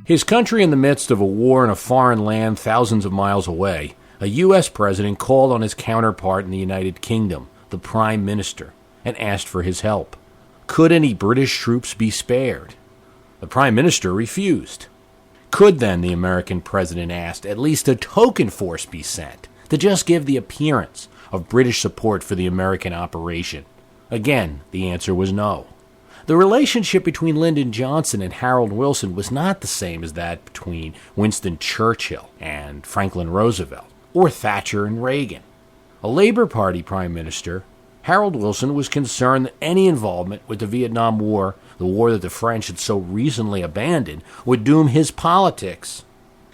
His country in the midst of a war in a foreign land thousands of miles away, a U.S. president called on his counterpart in the United Kingdom, the Prime Minister, and asked for his help. Could any British troops be spared? The Prime Minister refused. Could then, the American president asked, at least a token force be sent to just give the appearance of British support for the American operation? Again, the answer was no. The relationship between Lyndon Johnson and Harold Wilson was not the same as that between Winston Churchill and Franklin Roosevelt, or Thatcher and Reagan. A Labour Party Prime Minister, Harold Wilson was concerned that any involvement with the Vietnam War, the war that the French had so recently abandoned, would doom his politics.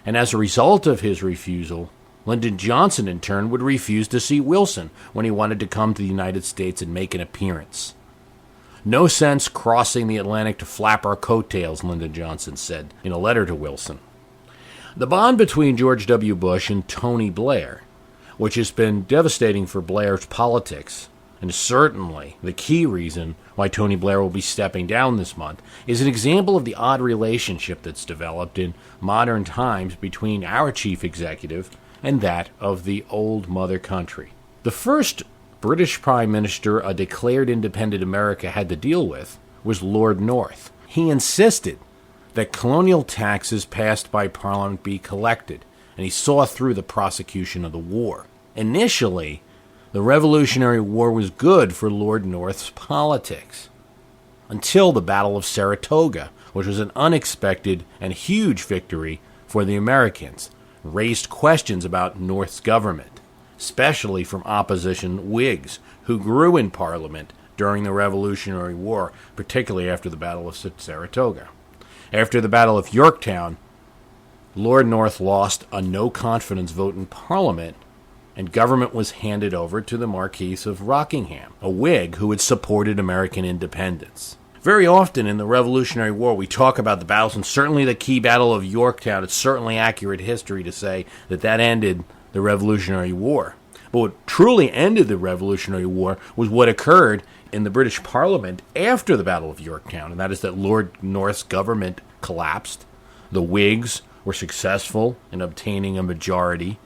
And as a result of his refusal, Lyndon Johnson in turn would refuse to see Wilson when he wanted to come to the United States and make an appearance. No sense crossing the Atlantic to flap our coattails, Lyndon Johnson said in a letter to Wilson. The bond between George W. Bush and Tony Blair, which has been devastating for Blair's politics, and certainly the key reason why Tony Blair will be stepping down this month, is an example of the odd relationship that's developed in modern times between our chief executive and that of the old mother country. The first British Prime Minister a declared independent America had to deal with was Lord North. He insisted that colonial taxes passed by Parliament be collected, and he saw through the prosecution of the war. Initially, the Revolutionary War was good for Lord North's politics, until the Battle of Saratoga, which was an unexpected and huge victory for the Americans, raised questions about North's government, especially from opposition Whigs, who grew in Parliament during the Revolutionary War, particularly after the Battle of Saratoga. After the Battle of Yorktown, Lord North lost a no-confidence vote in Parliament, and government was handed over to the Marquis of Rockingham, a Whig who had supported American independence. Very often in the Revolutionary War, we talk about the battles, and certainly the key Battle of Yorktown. It's certainly accurate history to say that that ended the Revolutionary War. But what truly ended the Revolutionary War was what occurred in the British Parliament after the Battle of Yorktown, and that is that Lord North's government collapsed. The Whigs were successful in obtaining a majority,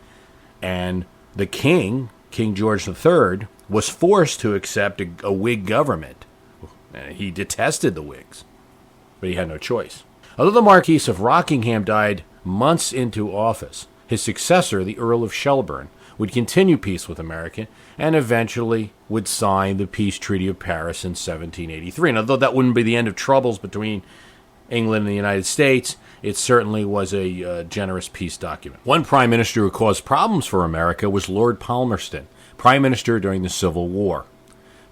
and the king, King George III, was forced to accept a Whig government. He detested the Whigs, but he had no choice. Although the Marquis of Rockingham died months into office, his successor, the Earl of Shelburne, would continue peace with America and eventually would sign the Peace Treaty of Paris in 1783. And although that wouldn't be the end of troubles between England and the United States, it certainly was a generous peace document. One prime minister who caused problems for America was Lord Palmerston, prime minister during the Civil War.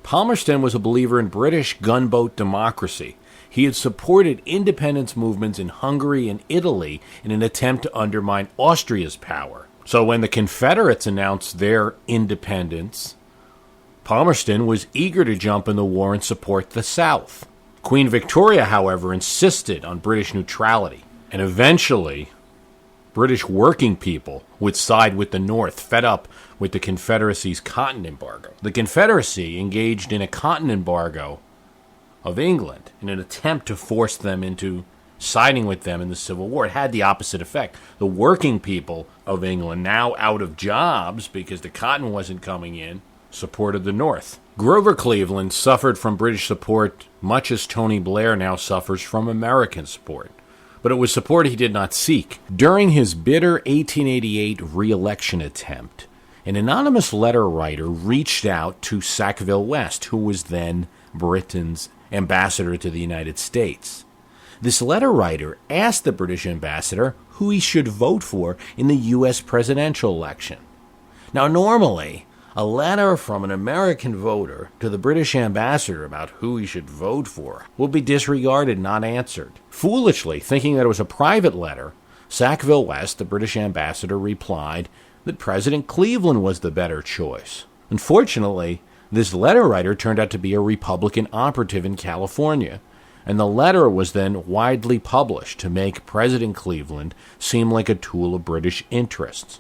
Palmerston was a believer in British gunboat democracy. He had supported independence movements in Hungary and Italy in an attempt to undermine Austria's power. So when the Confederates announced their independence, Palmerston was eager to jump in the war and support the South. Queen Victoria, however, insisted on British neutrality, and eventually British working people would side with the North, fed up with the Confederacy's cotton embargo. The Confederacy engaged in a cotton embargo of England in an attempt to force them into siding with them in the Civil War. It had the opposite effect. The working people of England, now out of jobs because the cotton wasn't coming in, supported the North. Grover Cleveland suffered from British support much as Tony Blair now suffers from American support. But it was support he did not seek. During his bitter 1888 re-election attempt, an anonymous letter writer reached out to Sackville West, who was then Britain's ambassador to the United States. This letter writer asked the British ambassador who he should vote for in the U.S. presidential election. Now, normally, a letter from an American voter to the British ambassador about who he should vote for will be disregarded, not answered. Foolishly, thinking that it was a private letter, Sackville West, the British ambassador, replied that President Cleveland was the better choice. Unfortunately, this letter writer turned out to be a Republican operative in California, and the letter was then widely published to make President Cleveland seem like a tool of British interests.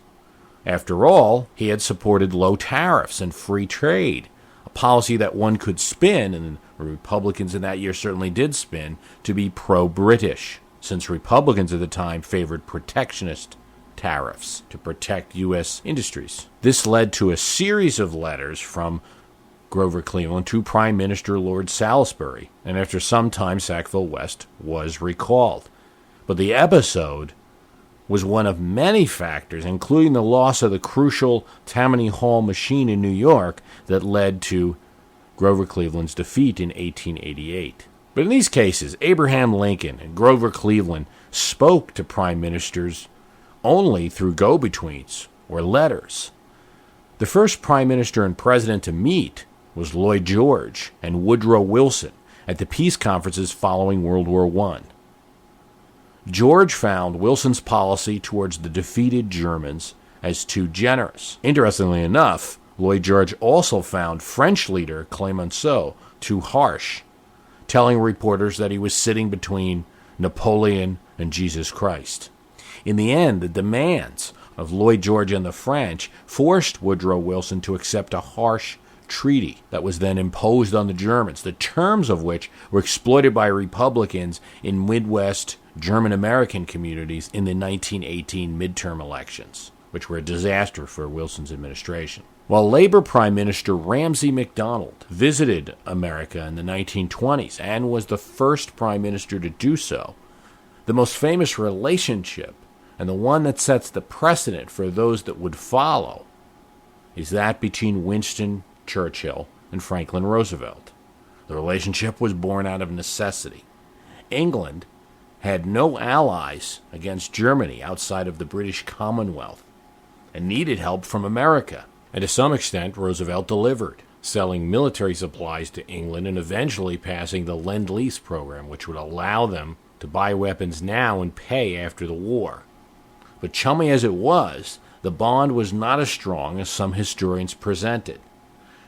After all, he had supported low tariffs and free trade, a policy that one could spin, and the Republicans in that year certainly did spin, to be pro-British. since Republicans at the time favored protectionist tariffs to protect U.S. industries. This led to a series of letters from Grover Cleveland to Prime Minister Lord Salisbury, and after some time Sackville West was recalled. But the episode was one of many factors, including the loss of the crucial Tammany Hall machine in New York, that led to Grover Cleveland's defeat in 1888. But in these cases, Abraham Lincoln and Grover Cleveland spoke to prime ministers only through go-betweens or letters. The first prime minister and president to meet was Lloyd George and Woodrow Wilson at the peace conferences following World War I. George found Wilson's policy towards the defeated Germans as too generous. Interestingly enough, Lloyd George also found French leader Clemenceau too harsh, telling reporters that he was sitting between Napoleon and Jesus Christ. In the end, the demands of Lloyd George and the French forced Woodrow Wilson to accept a harsh treaty that was then imposed on the Germans, the terms of which were exploited by Republicans in Midwest German-American communities in the 1918 midterm elections, which were a disaster for Wilson's administration. While Labor Prime Minister Ramsay MacDonald visited America in the 1920s and was the first prime minister to do so, the most famous relationship, and the one that sets the precedent for those that would follow, is that between Winston Churchill and Franklin Roosevelt. The relationship was born out of necessity. England had no allies against Germany outside of the British Commonwealth and needed help from America. And to some extent, Roosevelt delivered, selling military supplies to England and eventually passing the Lend-Lease program, which would allow them to buy weapons now and pay after the war. But chummy as it was, the bond was not as strong as some historians presented.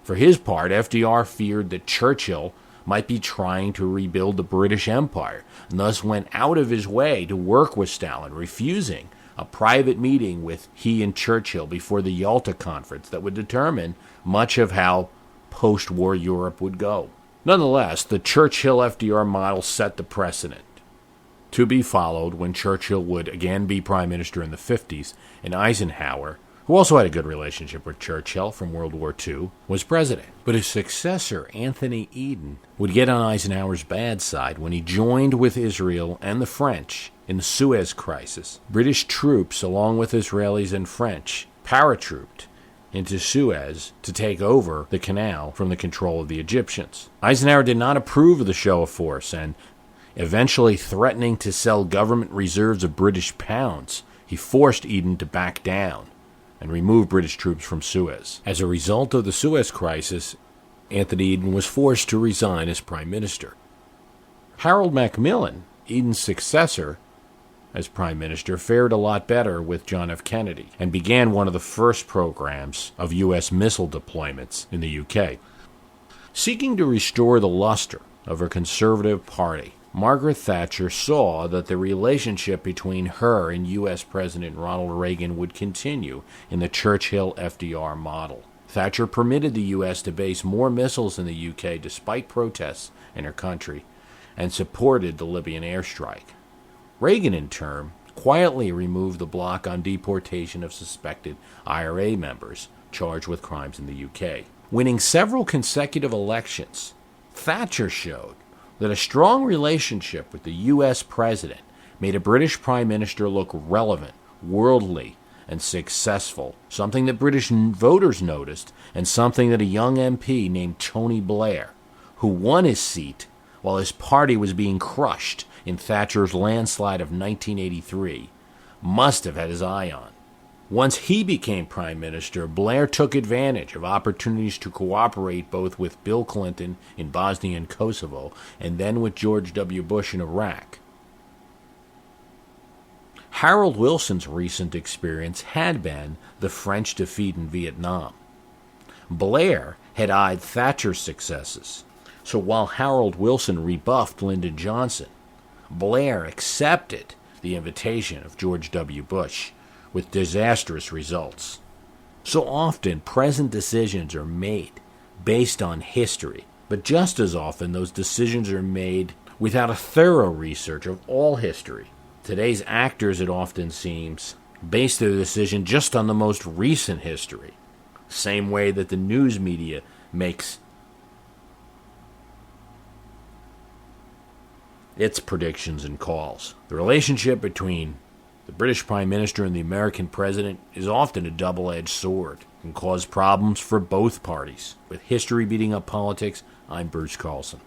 For his part, FDR feared that Churchill might be trying to rebuild the British Empire, and thus went out of his way to work with Stalin, refusing a private meeting with he and Churchill before the Yalta Conference that would determine much of how post-war Europe would go. Nonetheless, the Churchill-FDR model set the precedent, to be followed when Churchill would again be prime minister in the 50s, and Eisenhower, who also had a good relationship with Churchill from World War II, was president. But his successor, Anthony Eden, would get on Eisenhower's bad side when he joined with Israel and the French in the Suez Crisis. British troops, along with Israelis and French, paratrooped into Suez to take over the canal from the control of the Egyptians. Eisenhower did not approve of the show of force, and eventually threatening to sell government reserves of British pounds, he forced Eden to back down and remove British troops from Suez. As a result of the Suez Crisis, Anthony Eden was forced to resign as prime minister. Harold Macmillan, Eden's successor as prime minister, fared a lot better with John F. Kennedy and began one of the first programs of U.S. missile deployments in the UK. Seeking to restore the luster of her conservative party, Margaret Thatcher saw that the relationship between her and U.S. President Ronald Reagan would continue in the Churchill-FDR model. Thatcher permitted the U.S. to base more missiles in the U.K. despite protests in her country, and supported the Libyan airstrike. Reagan, in turn, quietly removed the block on deportation of suspected IRA members charged with crimes in the U.K. Winning several consecutive elections, Thatcher showed that a strong relationship with the U.S. president made a British prime minister look relevant, worldly, and successful, something that British voters noticed, and something that a young MP named Tony Blair, who won his seat while his party was being crushed in Thatcher's landslide of 1983, must have had his eye on. Once he became prime minister, Blair took advantage of opportunities to cooperate both with Bill Clinton in Bosnia and Kosovo, and then with George W. Bush in Iraq. Harold Wilson's recent experience had been the French defeat in Vietnam. Blair had eyed Thatcher's successes, so while Harold Wilson rebuffed Lyndon Johnson, Blair accepted the invitation of George W. Bush, with disastrous results. So often, present decisions are made based on history, but just as often those decisions are made without a thorough research of all history. Today's actors, it often seems, base their decision just on the most recent history, same way that the news media makes its predictions and calls. The relationship between the British Prime Minister and the American President is often a double-edged sword and cause problems for both parties. With history beating up politics, I'm Bruce Carlson.